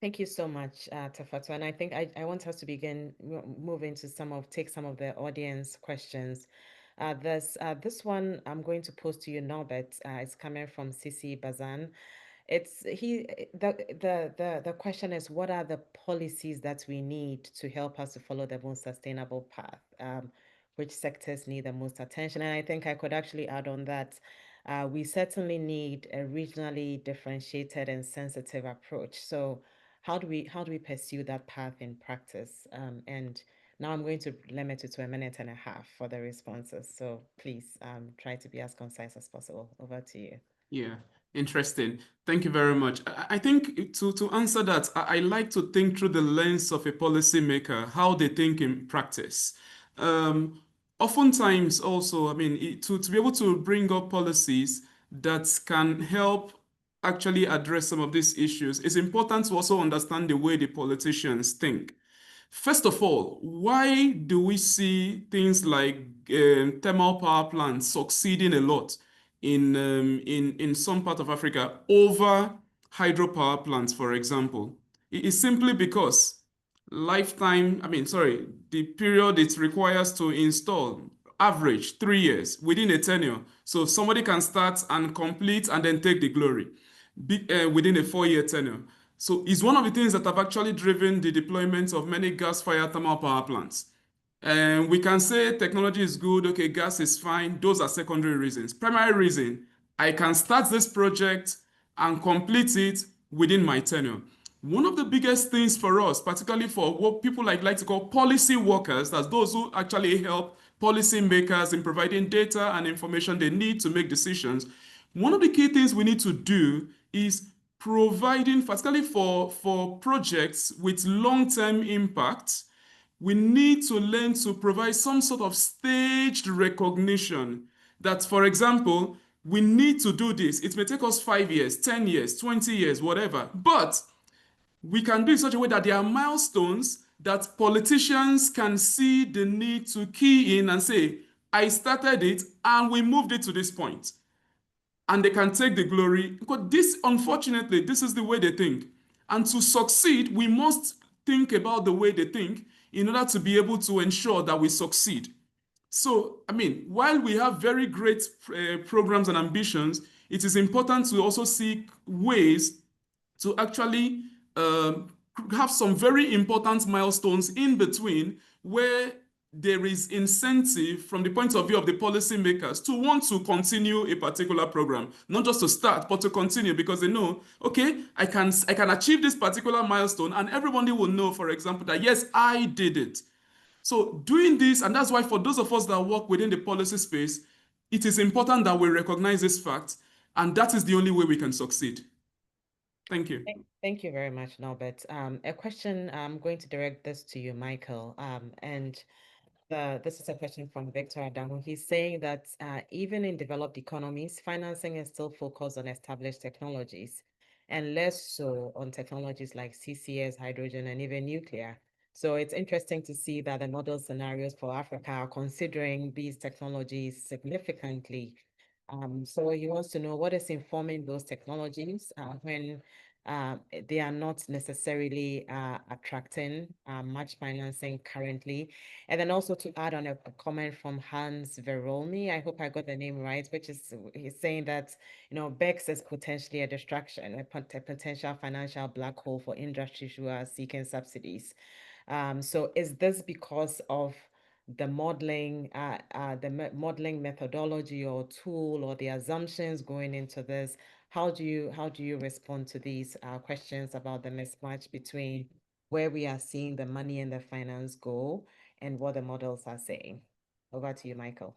Thank you so much, Tafatu. And I think I want us to begin moving to take some of the audience questions. This one I'm going to pose to you, Norbert. It's coming from Sisi Bazan. The question is, what are the policies that we need to help us to follow the most sustainable path? Which sectors need the most attention? And I think I could actually add on that. We certainly need a regionally differentiated and sensitive approach. So how do we pursue that path in practice? And now I'm going to limit it to 1.5 minutes for the responses. So please try to be as concise as possible. Over to you. Yeah, interesting. Thank you very much. I think to answer that, I like to think through the lens of a policymaker, how they think in practice. Oftentimes also, I mean, to be able to bring up policies that can help actually address some of these issues, it's important to also understand the way the politicians think. First of all, why do we see things like thermal power plants succeeding a lot in some part of Africa over hydropower plants, for example? It is simply because the period it requires to install, average 3 years within a tenure. So somebody can start and complete and then take the glory within a 4-year tenure. So it's one of the things that have actually driven the deployment of many gas-fired thermal power plants. And we can say technology is good, okay, gas is fine. Those are secondary reasons. Primary reason, I can start this project and complete it within my tenure. One of the biggest things for us, particularly for what people like to call policy workers, that's those who actually help policy makers in providing data and information they need to make decisions. One of the key things we need to do is providing, particularly for projects with long-term impact, we need to learn to provide some sort of staged recognition that, for example, we need to do this. It may take us 5 years, 10 years, 20 years, whatever, but we can do it in such a way that there are milestones that politicians can see the need to key in and say, I started it and we moved it to this point. and they can take the glory. Because this, unfortunately, this is the way they think. And to succeed, we must think about the way they think in order to be able to ensure that we succeed. So, I mean, while we have very great programs and ambitions, it is important to also seek ways to actually have some very important milestones in between where there is incentive from the point of view of the policymakers to want to continue a particular program, not just to start, but to continue because they know, okay, I can achieve this particular milestone, and everybody will know, for example, that yes, I did it. So doing this, and that's why for those of us that work within the policy space, it is important that we recognize this fact, and that is the only way we can succeed. Thank you. Thank you very much, Norbert. A question, I'm going to direct this to you, Michael. This is a question from Victor Adamu. He's saying that even in developed economies, financing is still focused on established technologies and less so on technologies like CCS, hydrogen, and even nuclear. So it's interesting to see that the model scenarios for Africa are considering these technologies significantly. So he wants to know what is informing those technologies when they are not necessarily attracting much financing currently. And then also to add on a comment from Hans Verolny, I hope I got the name right, which is he's saying that, BEX is potentially a distraction, a potential financial black hole for industries who are seeking subsidies. So is this because of the modeling methodology or tool or the assumptions going into this? How do you respond to these questions about the mismatch between where we are seeing the money and the finance go and what the models are saying? Over to you, Michael.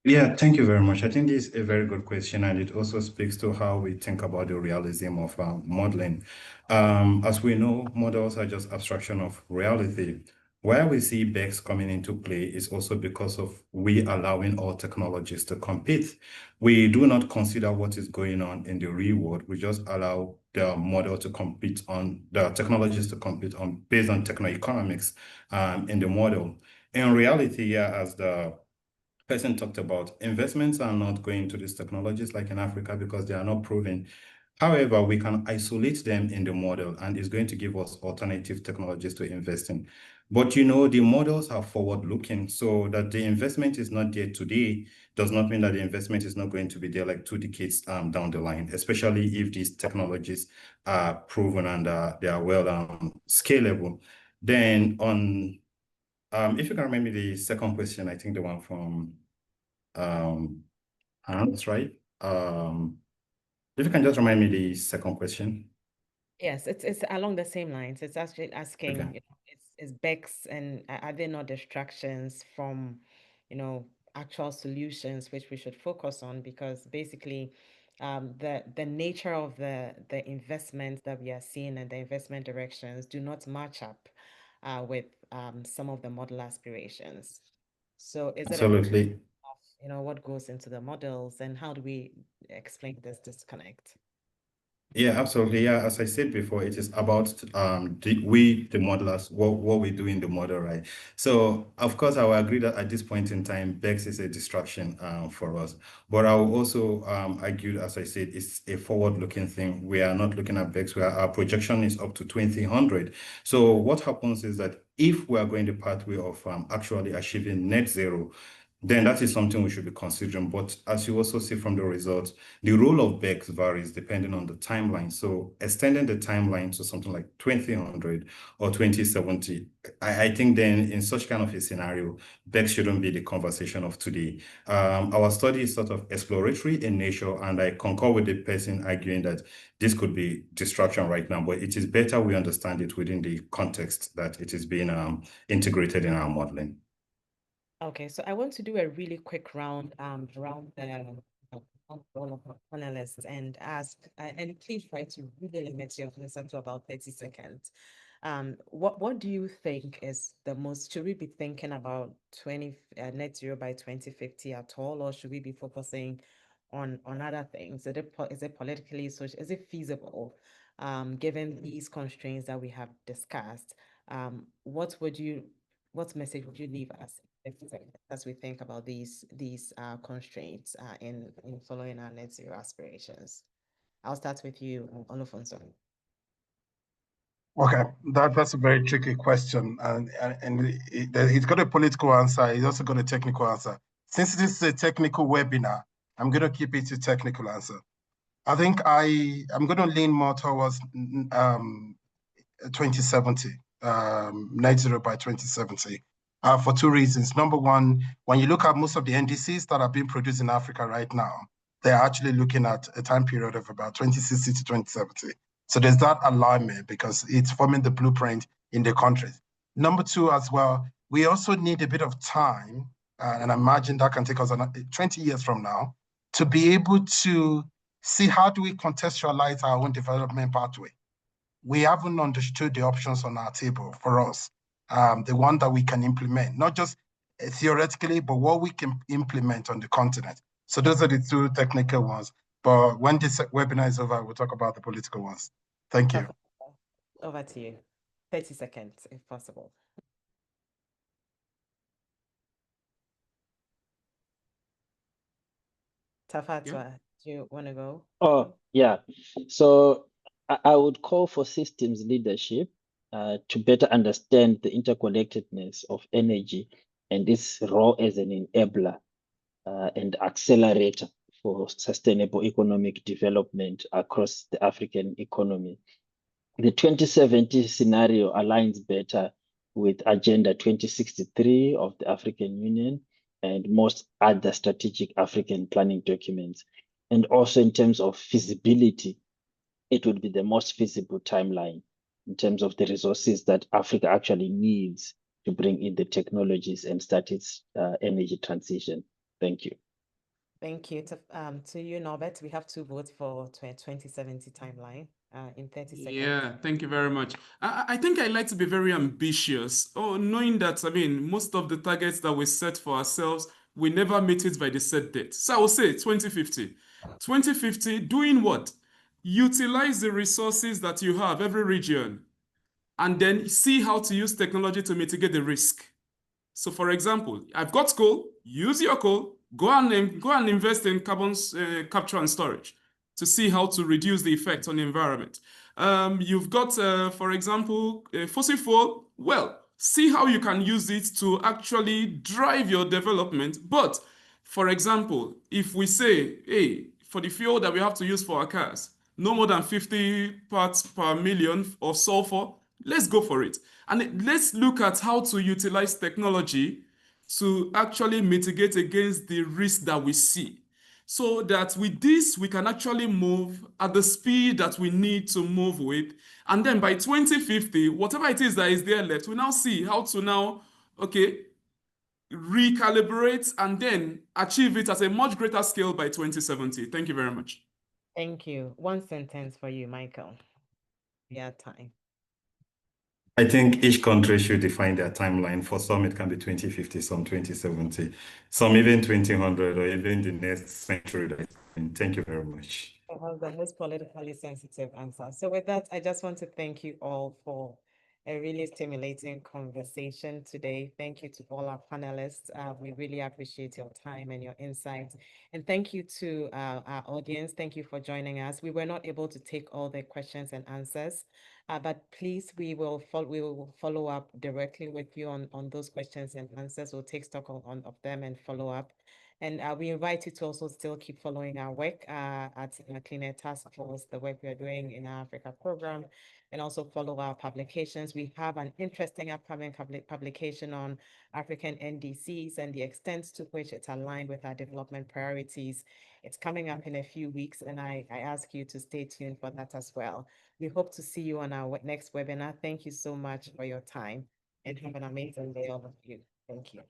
Yeah, thank you very much. I think this is a very good question, and it also speaks to how we think about the realism of modeling. As we know, models are just abstraction of reality. Where we see BEX coming into play is also because of we allowing all technologies to compete. We do not consider what is going on in the real world. We just allow the model to compete on the technologies to compete on based on techno-economics in the model. In reality, yeah, as the person talked about, investments are not going to these technologies like in Africa because they are not proven. However, we can isolate them in the model, and it's going to give us alternative technologies to invest in. But the models are forward-looking, so that the investment is not there today does not mean that the investment is not going to be there like 2 decades down the line, especially if these technologies are proven and they are well scalable. Then on if you can remember the second question, I think the one from Hans, right? If you can just remind me the second question. Yes, it's along the same lines. It's actually asking, Okay. is BEX and are there not distractions from, actual solutions which we should focus on? Because basically, the nature of the investments that we are seeing and the investment directions do not match up with some of the model aspirations. So is it a Absolutely. what goes into the models, and how do we explain this disconnect? Yeah, absolutely. Yeah, as I said before, it is about the modelers, what we do in the model, right? So of course, I will agree that at this point in time, BEX is a distraction for us. But I will also argue, as I said, it's a forward-looking thing. We are not looking at BEX, where our projection is up to 2000. So what happens is that if we are going the pathway of actually achieving net zero, then that is something we should be considering. But as you also see from the results, the role of BEX varies depending on the timeline. So extending the timeline to something like 2000 or 2070, I think then in such kind of a scenario, BEX shouldn't be the conversation of today. Our study is sort of exploratory in nature, and I concur with the person arguing that this could be distraction right now, but it is better we understand it within the context that it is being integrated in our modeling. Okay, so I want to do a really quick round around the all of our panelists and ask, and please try to really limit your answer to about 30 seconds. What do you think is the most, should we be thinking about net zero by 2050 at all, or should we be focusing on other things? Is it politically, social, is it feasible, given these constraints that we have discussed? What message would you leave us as we think about these constraints in following our net zero aspirations. I'll start with you, Olufonso. Okay, that's a very tricky question, and he's got a political answer. He's also got a technical answer. Since this is a technical webinar, I'm going to keep it a technical answer. I think I'm going to lean more towards 2070, net zero by 2070, for two reasons. Number one, when you look at most of the NDCs that are being produced in Africa right now, they're actually looking at a time period of about 2060 to 2070. So there's that alignment because it's forming the blueprint in the countries. Number two, as well, we also need a bit of time, and I imagine that can take us 20 years from now, to be able to see how do we contextualize our own development pathway. We haven't understood the options on our table for us, the one that we can implement, not just theoretically, but what we can implement on the continent. So those are the two technical ones. But when this webinar is over, we'll talk about the political ones. Thank you. Over to you. 30 seconds, if possible. Tafatwa, do you want to go? Oh, yeah. So I would call for systems leadership to better understand the interconnectedness of energy and its role as an enabler and accelerator for sustainable economic development across the African economy. The 2070 scenario aligns better with Agenda 2063 of the African Union and most other strategic African planning documents. And also in terms of feasibility, it would be the most feasible timeline in terms of the resources that Africa actually needs to bring in the technologies and start its energy transition. Thank you. Thank you. To you, Norbert, we have two votes for 2070 timeline in 30 seconds. Yeah, thank you very much. I think I like to be very ambitious. Oh, knowing that, I mean, most of the targets that we set for ourselves, we never meet it by the set date. So I will say 2050. 2050, doing what? Utilize the resources that you have, every region, and then see how to use technology to mitigate the risk. So for example, I've got coal, use your coal, go and invest in carbon capture and storage to see how to reduce the effect on the environment. You've got, for example, fossil fuel. Well, see how you can use it to actually drive your development. But for example, if we say, hey, for the fuel that we have to use for our cars, no more than 50 parts per million of sulfur, let's go for it. And let's look at how to utilize technology to actually mitigate against the risk that we see. So that with this, we can actually move at the speed that we need to move with. And then by 2050, whatever it is that is there left, we now see how to now, okay, recalibrate and then achieve it at a much greater scale by 2070. Thank you very much. Thank you. One sentence for you, Michael. Yeah, time. I think each country should define their timeline. For some, it can be 2050, some 2070, some even 2100 or even the next century. Thank you very much. That was the most politically sensitive answer. So with that, I just want to thank you all for a really stimulating conversation today. Thank you to all our panelists. We really appreciate your time and your insights. And thank you to our audience. Thank you for joining us. We were not able to take all the questions and answers, but please, we will follow up directly with you on those questions and answers. We'll take stock of them and follow up. And we invite you to also still keep following our work at Clean Air Task Force, the work we are doing in our Africa program, and also follow our publications. We have an interesting upcoming publication on African NDCs and the extent to which it's aligned with our development priorities. It's coming up in a few weeks, and I ask you to stay tuned for that as well. We hope to see you on our next webinar. Thank you so much for your time, and have an amazing day, all of you. Thank you.